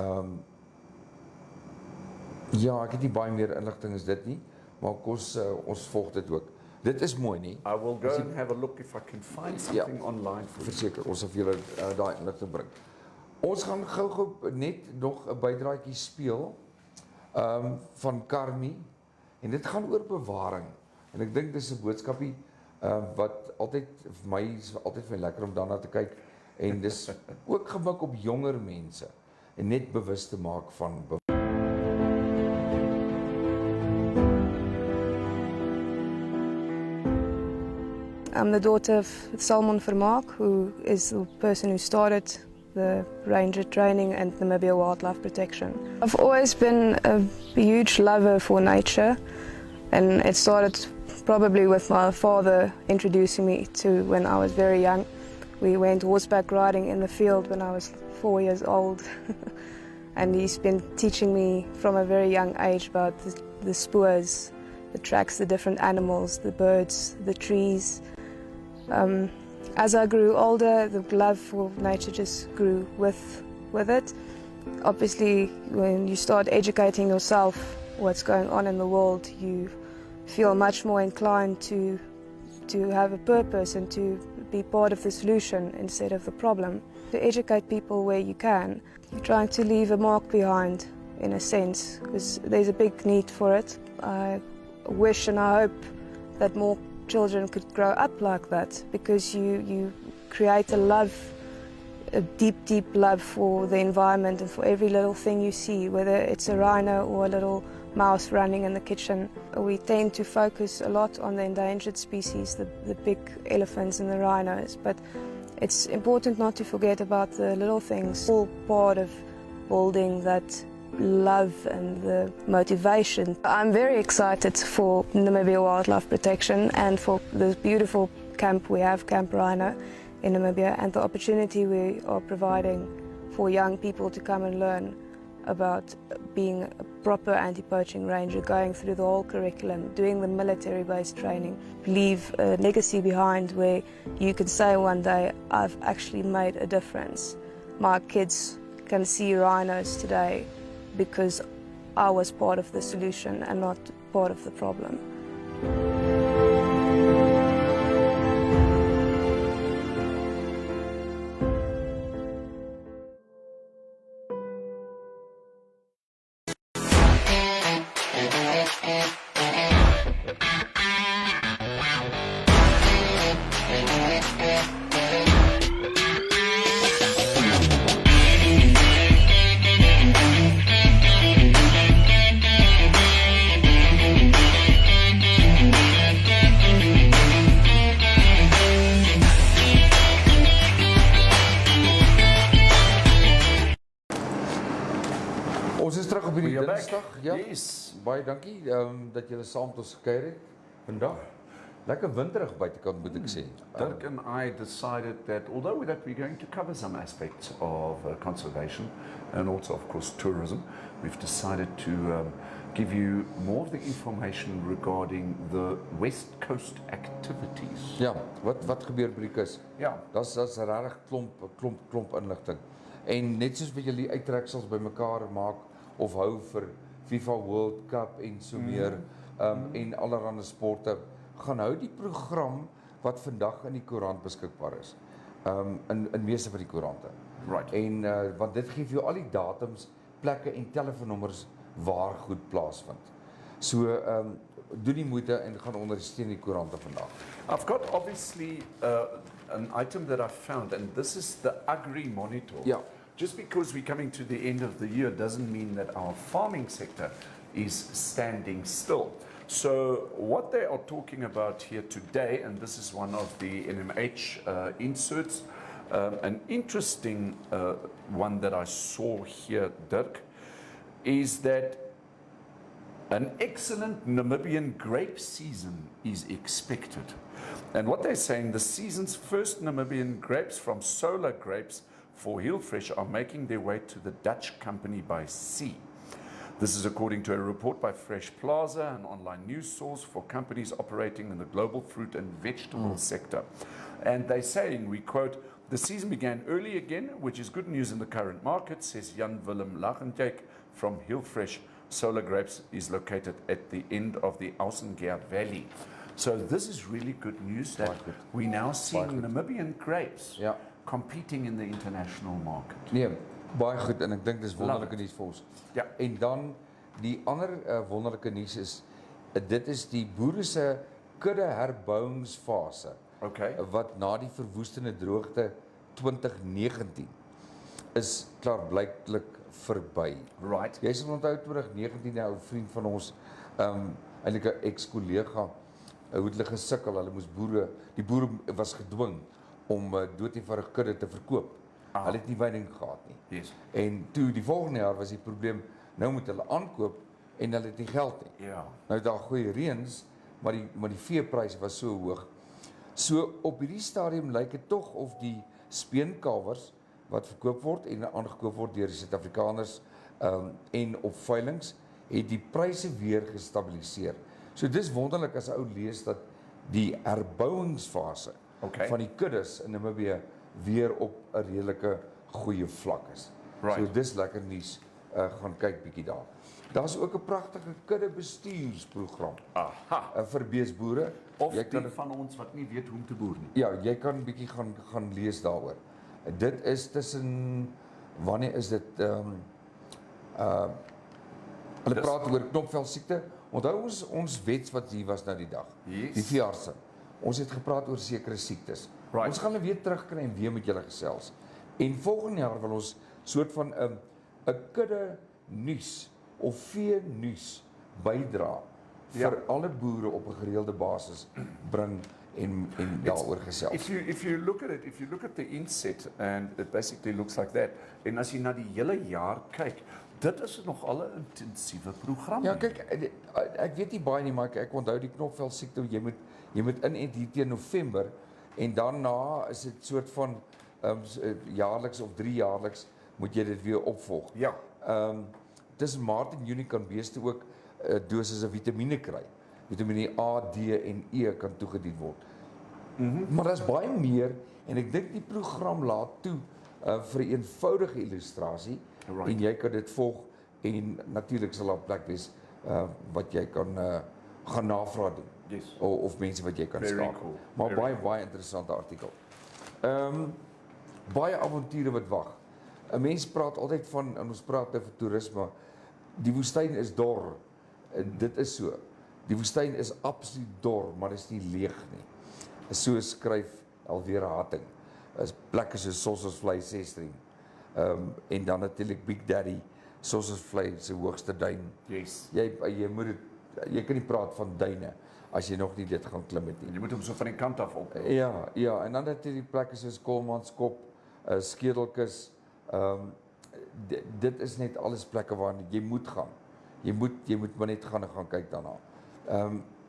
Ja, ek het nie baie meer inligting as dit nie, maar ons volg dit ook. Dit is mooi nie. I will go and have a look if I can find something online for you. Verseker, ons sal vir julle daai inligting bring. Ons gaan gou net nog 'n bydraatjie speel van Carmi en dit gaan oor bewaring. En ek dink dis 'n boodskapie wat altyd vir my is altyd vir my lekker om daarna te kyk en dis ook gemik op jonger mense en net bewus te maak van I'm the daughter of Salmon Vermaak, who is the person who started the ranger training and Namibia wildlife protection. I've always been a huge lover for nature, and it started probably with my father introducing me to when I was very young. We went horseback riding in the field when I was 4 years old. And he's been teaching me from a very young age about the spoors, the tracks, the different animals, the birds, the trees. As I grew older, the love for nature just grew with it. Obviously, when you start educating yourself what's going on in the world, you feel much more inclined to have a purpose and to be part of the solution instead of the problem. To educate people where you can, you're trying to leave a mark behind, in a sense, because there's a big need for it. I wish and I hope that more children could grow up like that, because you create a love, a deep, deep love for the environment and for every little thing you see, whether it's a rhino or a little mouse running in the kitchen. We tend to focus a lot on the endangered species, the big elephants and the rhinos, but it's important not to forget about the little things, all part of building that love and the motivation. I'm very excited for Namibia Wildlife Protection and for this beautiful camp we have, Camp Rhino in Namibia, and the opportunity we are providing for young people to come and learn about being a proper anti-poaching ranger, going through the whole curriculum, doing the military-based training, leave a legacy behind where you can say one day, I've actually made a difference. My kids can see rhinos today because I was part of the solution and not part of the problem. Ons is terug op hierdie We are back. Dinsdag. Ja. Yes. Baie dankie dat julle saam met ons gekuier het vandag. Lekker winterig buitekant moet ek sê. Dirk and I decided that although that we're going to cover some aspects of conservation and also of course tourism, we've decided to give you more of the information regarding the West Coast activities. Ja, wat gebeur by die kus? Ja. Daar's regtig klomp inligting. En net soos wat julle die uittreksels bymekaar maak of hou vir FIFA World Cup en so meer en allerlei sporte, gaan hou die program wat vandag in die koerant beskikbaar is. In meeste van die koerante. Right. En want dit gee vir jou al die datums, plekke en telefoonnommers waar goed plaasvind. So doen die moeite en gaan ondersteun die koerante vandag. I've got obviously an item that I found, and this is the Agri Monitor. Yeah. Just because we're coming to the end of the year doesn't mean that our farming sector is standing still. So what they are talking about here today, and this is one of the NMH inserts, an interesting one that I saw here, Dirk, is that an excellent Namibian grape season is expected. And what they're saying, the season's first Namibian grapes from solar grapes for Hillfresh are making their way to the Dutch company by sea. This is according to a report by Fresh Plaza, an online news source for companies operating in the global fruit and vegetable sector. And they're saying, we quote, the season began early again, which is good news in the current market, says Jan Willem Lachentek from Hillfresh. Solar grapes is located at the end of the Ausengeer Valley. So this is really good news that we're now seeing Namibian grapes competing in the international market. Nee, baie goed en ek dink dis wonderlike nuus vir ons. Ja. En dan die ander wonderlike nuus is dit is die boere se kudde herbouingsfase. Okay. Wat na die verwoestende droogte 2019 is klaarblyklik verby. Right. Jy sal onthou 2019 'n ou vriend van ons, eintlik 'n ex-kollega, hoe het hulle gesukkel, hulle moes die boere was gedwing om dood eenvoudig kudde te verkoop. Hulle het nie veiding gehad nie. Yes. En toe die volgende jaar was die probleem, nou moet hulle aankoop en hulle het nie geld nie. Ja. Nou daar goeie reëns maar die veepryse was so hoog. So op hierdie stadium lyk dit tog of die speenkalwers wat verkoop word en aangekoop word deur die Suid-Afrikaners en op veilinge het die pryse weer gestabiliseer. So dis wonderlik as 'n ou lees dat die herbouingsfase van die kuddes in Namibië weer op 'n redelike goeie vlak is. Right. So dis lekker nuus. Gaan kyk bietjie daar. Daar's ook 'n pragtige kuddebestuursprogram vir beesboere. Of jy kan die van ons wat nie weet hoe om te boer nie. Ja, jy kan 'n bietjie gaan lees daaroor. Dit is tussen wanneer is dit hulle praat oor knopvel siekte. Onthou ons wets wat hier was nou die dag. Yes. Die veeartse. Ons het gepraat oor sekere siektes. Right. Ons gaan hulle weer terugkry en weer met julle gesels. En volgende jaar wil ons soort van 'n kudde nuus of vee nuus bydra vir alle boere op 'n gereelde basis bring en daaroor gesels. If you look at it, if you look at the inset and it basically looks like that, en as jy na die hele jaar kyk, dit is nog al 'n intensiewe program. Ja, kyk, ek weet nie baie nie, maar ek onthou die knopvel siekte, jy moet inent hier teen November en daarna is dit soort van jaarliks of 3 jaarliks moet jy dit weer opvolg. Ja. Tussen Maart en Junie kan beeste ook dosisse vitamiene kry. Vitamiene A, D en E kan toegedien word. Maar daar's baie meer en ek dink die program laat toe vir 'n eenvoudige illustrasie en jy kan dit volg en natuurlik sal daar plek wees wat jy kan gaan navraag doen. Yes. Of mense wat jy kan skakel. Cool. Maar baie interessante artikel. Baie avonture wat wag. 'n Mens praat altyd van, en ons praat nou van toerisme, die woestyn is dor. Dit is so. Die woestyn is absoluut dor, maar is nie leeg nie. So skryf alweer Hatting. Is plekke soos Sossusvlei 16. En dan natuurlik Big Daddy, Sossusvlei se hoogste duin. Yes. Jy moet dit, jy kan nie praat van duine as jy nog nie dit gaan klim het nie. Jy moet hom so van die kant af op. Ja, en dan natuurlik plekke soos Kolmanskop, Skedelkus. Dit is net alles plekke waar jy moet gaan. Jy moet maar net gaan en gaan kyk daarna.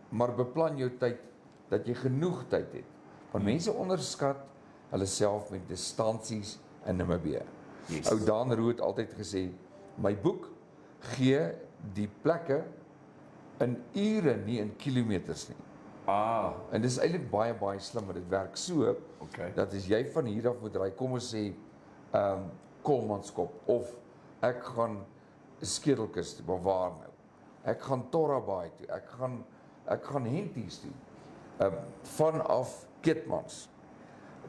Maar beplan jou tyd dat jy genoeg tyd het. Want mense onderskat hulle self met distansies in Namibië. Yes. Ou Dan Rood het altyd gesê, my boek gee die plekke in ure, nie in kilometers nie. En dis eintlik baie slim, want dit werk so, dat as jy van hier af moet ry, kom ons sê, Kolmanskop, of ek gaan Skedelkus toe, maar waar nou? Ek gaan Torrabaai toe, ek gaan Henties toe, vanaf Keetmans.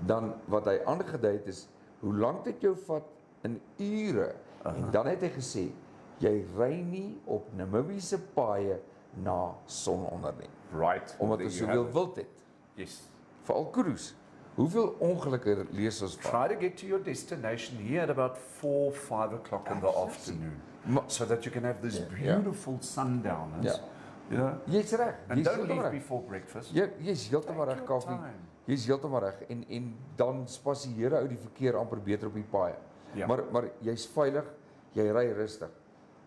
Dan wat hy aangedui het is, hoe lank dit jou vat in ure, en dan het hy gesê, jy ry nie op Namibiese paaie na sononder nie. Right. Omdat ons soveel wild het. Yes. Veral cruise. Hoeveel ongelukke lees ons van? Try to get to your destination here at about 4, 5 o'clock in the afternoon, so that you can have these beautiful sundowners. Ja. Jy's reg. And don't leave before breakfast. Jy's heeltemal reg, Kaufeee. Jy's heeltemal reg en dan spasieer ou die verkeer amper beter op die paaie. Ja. Maar jy's veilig, jy ry rustig.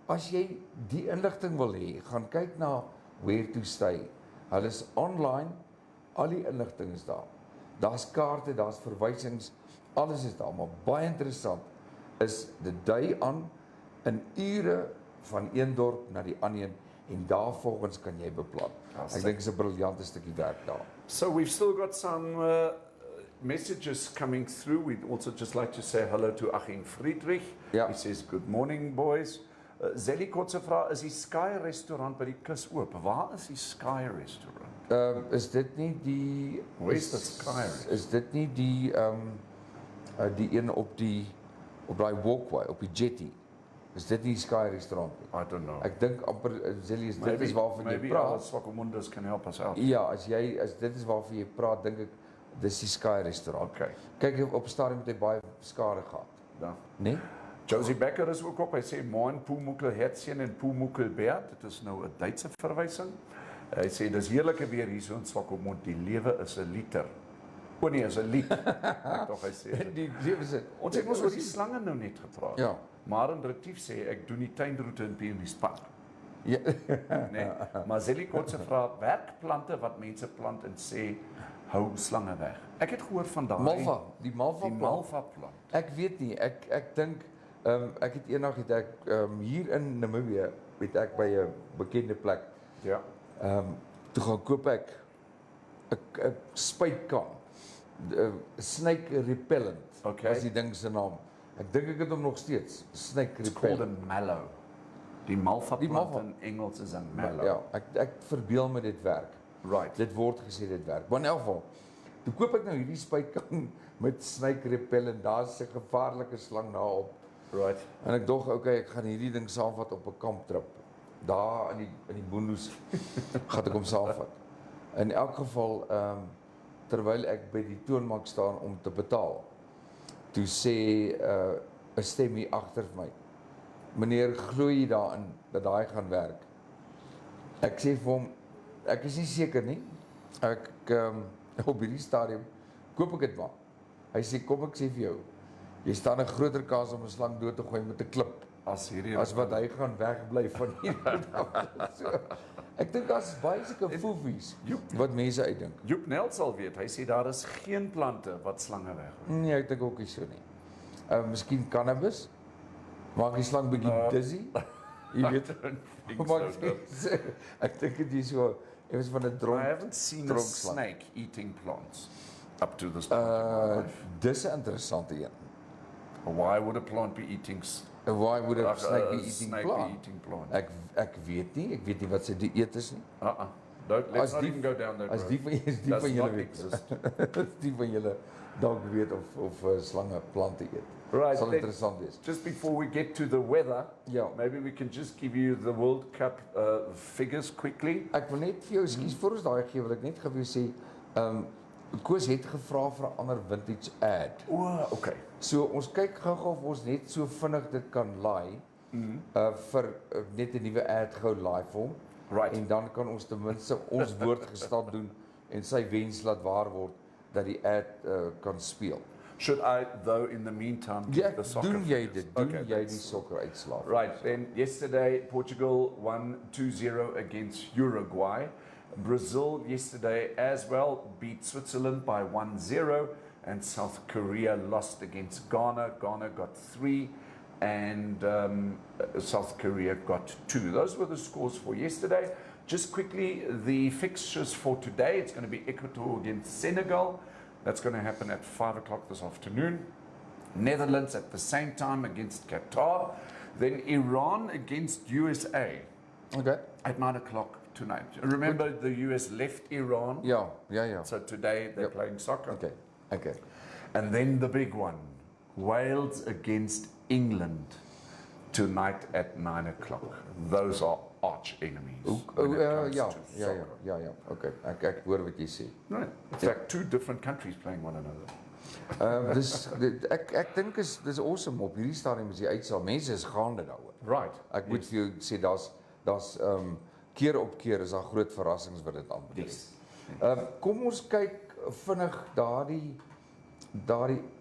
As jy die inligting wil hê, gaan kyk na Where to Stay. Hulle is online, al die inligting is daar. Daar's kaarte, daar's verwysings, alles is daar, maar baie interessant is dit dui aan in ure van een dorp na die ander een en daarvolgens kan jy beplan. Ek dink dit is 'n briljante stukkie werk daar. So we've still got some messages coming through. We'd also just like to say hello to Achim Friedrich. Ja. He says, good morning, boys. Zelly Kotse vra, is die Sky restaurant by die kus oop? Waar is die Sky restaurant? Is dit nie die... Where is the Sky restaurant? Is dit nie die een op daai walkway, op die jetty? Is dit nie die Sky restaurant nie? I don't know. Ek dink amper, Zelly, dit is waarvan jy maybe praat. our Swakopmunders can help us out. Ja, as dit is waarvan jy praat, dink ek, dis die Sky restaurant. Okay. Kyk, op 'n stadium het hy baie skade gehad. Ja. Nee? Josie Becker is ook op, hy sê, Moin Poelmoekel Hertzien en Poelmoekel Beert, dit is nou 'n Duitse verwysing. Hy sê, dis heerlike weer hier so in Swakopmund, die lewe is 'n liter. O nee, is 'n lied. Ek dog hy sê. Die lewe is dit. Ons het mos oor die slange nou net gepraat. Ja. Maar in Retief sê, ek doen die tuinroete in Pionierspark. Ja. Nee. Maar Zelly Kotse vra werkplante wat mense plant en sê hou slange weg. Ek het gehoor van daai Malva, die Malva die plant. Malva plant. Ek weet nie, ek dink ek het eendag het ek hier in Namibië het ek by 'n bekende plek Ja. toe gaan koop ek 'n spuitkan, snake repellent. Okay. Was die ding se naam. Ek dink ek het hom nog steeds, snake It's called repellent. a mallow. Die Malva Die plant Malva. in Engels is 'n mallow. Ja, ek verbeel my dit werk. Right. Dit word gesê dit werk. Maar in elk geval, toe koop ek nou hierdie spuitkan met snake repellent. Daar's 'n gevaarlike slang daarop. Right. En ek dog, okay, ek gaan hierdie ding saamvat op 'n kamptrip. Daar in die boondoes gaan ek hom saamvat. In elk geval, terwyl ek by die toonbank staan om te betaal, toe sê 'n stem hier agter vir my: "Meneer, glo jy daarin dat daai gaan werk?" Ek sê vir hom, ek is nie seker nie. Ek op hierdie stadium koop ek dit maar. Hy sê, kom ek sê vir jou, jy staan 'n groter kans om 'n slang dood te gooi met 'n klip As hierdie as wat hy gaan wegbly van hierdie so. Ek dink daar's baie sulke foefies wat mense uitdink. Joep Nel sal weet. Hy sê daar is geen plante wat slange weggooi. Nee, ek dink ook nie so nie. Miskien cannabis. Maak die slang bietjie dizzy. Jy weet. Maar ek dink dit is so effens van 'n dronk. I haven't seen a dronkslang. snake eating plants up to this point in my life. Dis 'n interessante een. Why would a plant be eating Why would a snake be eating snake plant? be eating plant? Ek weet nie, wat sy dieet is nie. Let's As not die- even go down that As road. die van Does julle not weet. exist. As die van julle dalk weet of slange plante eet. Right, Sal then- interessant wees. Just before we get to the weather, Ja. maybe we can just give you the World Cup figures quickly. Ek wil net vir jou, ekskuus voor ons daai gee, wil ek net gou vir jou sê, Koos het gevra vir 'n ander vintage ad. Okay. So ons kyk gou-gou of ons net so vinnig dit kan laai vir net 'n nuwe ad gou laai vir hom. Right. En dan kan ons ten minste ons woord gestap doen en sy wens laat waar word dat die ad kan speel. Should I, though, in the meantime, give Ja, the soccer doen jy figures? dit? Doen Okay, jy die that's- sokker uitslae? Right, then yesterday Portugal won 2-0 against Uruguay. Brazil yesterday as well beat Switzerland by 1-0, and South Korea lost against Ghana. Ghana got 3 and South Korea got 2. Those were the scores for yesterday. Just quickly, the fixtures for today, it's going to be Ecuador against Senegal. That's going to happen at 5 o'clock this afternoon. Netherlands at the same time against Qatar. Then Iran against USA Okay. at 9 o'clock tonight. Remember, the US left Iran. Ja, ja, ja. So today they're Yep. playing soccer. Okay. Okay. And then the big one, Wales against England tonight at 9 o'clock. Those are arch enemies. when it comes Ja, to ja, soccer. ja, ja. Okay. Ek hoor wat jy sê. Right. In fact, two different countries playing one another. Ek dink dis awesome op hierdie stadium is die uitsaal. Mense is gaande daaroor. Right. Ek moet vir jou sê daar's keer op keer is daar groot verrassings wat dit aanbetref. Yes. Kom ons kyk vinnig daardie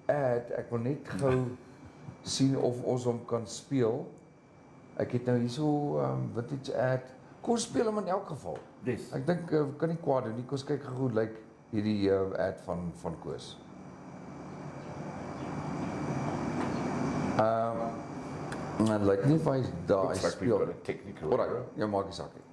ad. Ek wil net gou sien of ons hom kan speel. Ek het nou hierso vintage ad. Kom ons speel hom in elk geval. Yes. Ek dink kan nie kwaad doen nie. Kom ons kyk gou hoe lyk hierdie ad van Koos. Het lyk nie of hy daar Looks like we've speel. got a technical Alright, error. ja maak nie saak nie.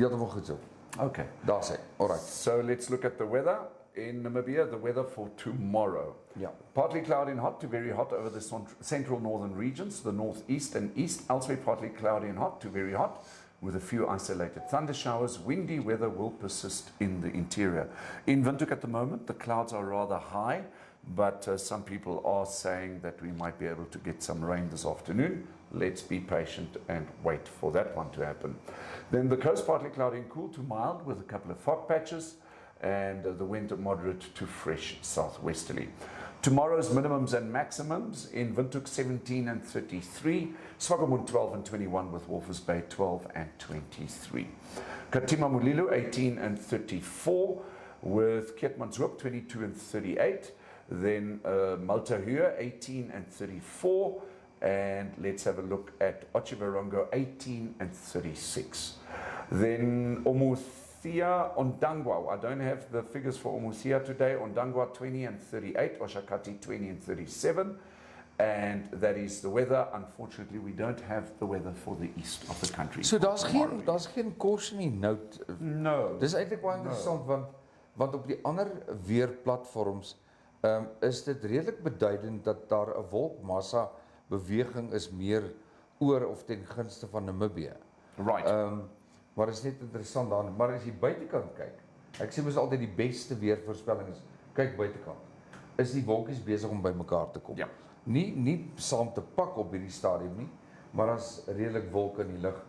Heeltemal goed so. Okay. Daar's hy. Alright. So let's look at the weather in Namibia, the weather for tomorrow. Ja. Partly cloudy and hot to very hot over the central northern regions, the northeast and east. Elsewhere, partly cloudy and hot to very hot, with a few isolated thunder showers. Windy weather will persist in the interior. In Windhoek at the moment, the clouds are rather high, but some people are saying that we might be able to get some rain this afternoon. Let's be patient and wait for that one to happen. Then the coast partly cloudy and cool to mild with a couple of fog patches, and the wind moderate to fresh southwesterly. Tomorrow's minimums and maximums in Windhoek 17 and 33, Swakopmund 12 and 21 with Walvis Bay 12 and 23. Katima Mulilo 18 and 34 with Keetmanshoop 22 and 38. Then Maltahua 18 and 34. And let's have a look at Otjiwarongo, 18 and 36. Then Omuthia, Ondangwa. I don't have the figures for Omuthia today. Ondangwa, 20 and 38. Oshakati, 20 and 37. And that is the weather. Unfortunately, we don't have the weather for the east of the country. So daar's geen cautionary note. No. Dis eintlik baie interessant want op die ander weerplatforms is dit redelik beduidend dat daar 'n wolkmassa beweging is meer oor of ten gunste van Namibië. Right. Maar is net interessant dan, maar as jy buitekant kyk, ek sê mos altyd die beste weervoorspelling is kyk buitekant. Is die wolkies besig om bymekaar te kom? Ja. Nie saam te pak op hierdie stadium nie, maar as redelik wolke in die lug.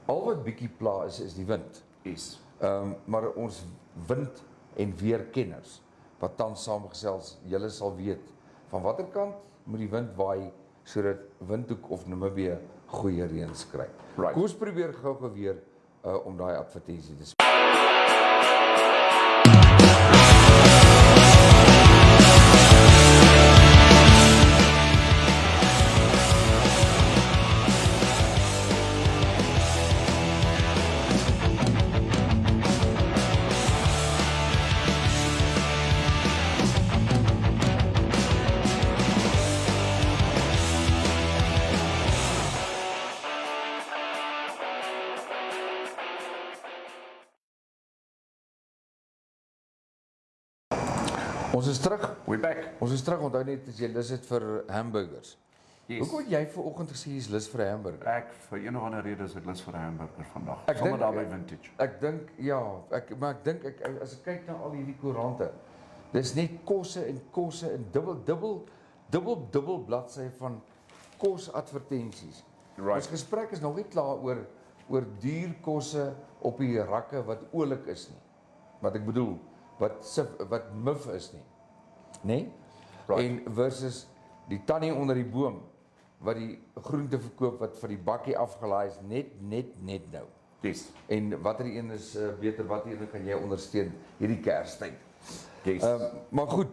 Al wat bietjie pla is die wind. Yes. Maar ons wind en weerkenners wat tans saamgesels, julle sal weet van watter kant moet die wind waai sodat Windhoek of Namibië goeie reëns kry. Right. Kom ons probeer gou weer om daai advertensie te Ons is terug. We're back. Ons is terug. Onthou net as jy lus het vir hamburgers. Yes. Hoekom het jy vanoggend gesê jy's lus vir 'n hamburger? Ek vir een of ander rede is ek lus vir 'n hamburger vandag. Ek Sommer dink- daar by Vintage. Ek dink ja, maar ek dink as ek kyk na al hierdie koerante, dis net kosse en dubbel bladsye van kosadvertensies. Right. Ons gesprek is nog nie klaar oor duur kosse op die rakke wat oulik is nie. Wat ek bedoel, wat mif is nie. Nee? Right. En versus die tannie onder die boom wat die groente verkoop wat vir die bakkie afgelaai is net nou. Yes. En watter een is beter, watter een kan jy ondersteun hierdie Kerstyd? Yes. Maar goed,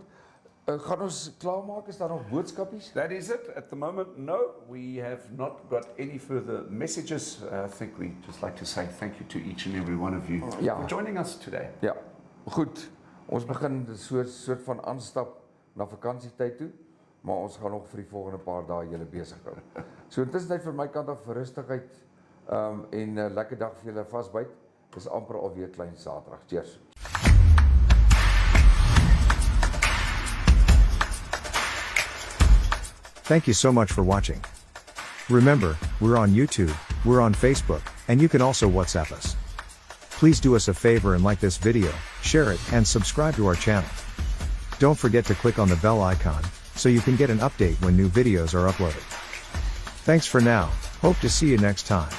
gaan ons klaarmaak, is daar nog boodskapies? That is it. At the moment, no. We have not got any further messages. I think we just like to say thank you to each and every one of you Ja. for joining us today. Ja, goed. Ons begin 'n soort van aanstap na vakansietyd toe, maar ons gaan nog vir die volgende paar dae julle besig hou. So intussen tyd van my kant af vir rustigheid en 'n lekker dag vir julle vasbyt. Dis amper alweer klein Saterdag. Cheers. Thank you so much for watching. Remember, we're on YouTube, we're on Facebook, and you can also WhatsApp us. Please do us a favor and like this video, share it, and subscribe to our channel. Don't forget to click on the bell icon, so you can get an update when new videos are uploaded. Thanks for now, hope to see you next time.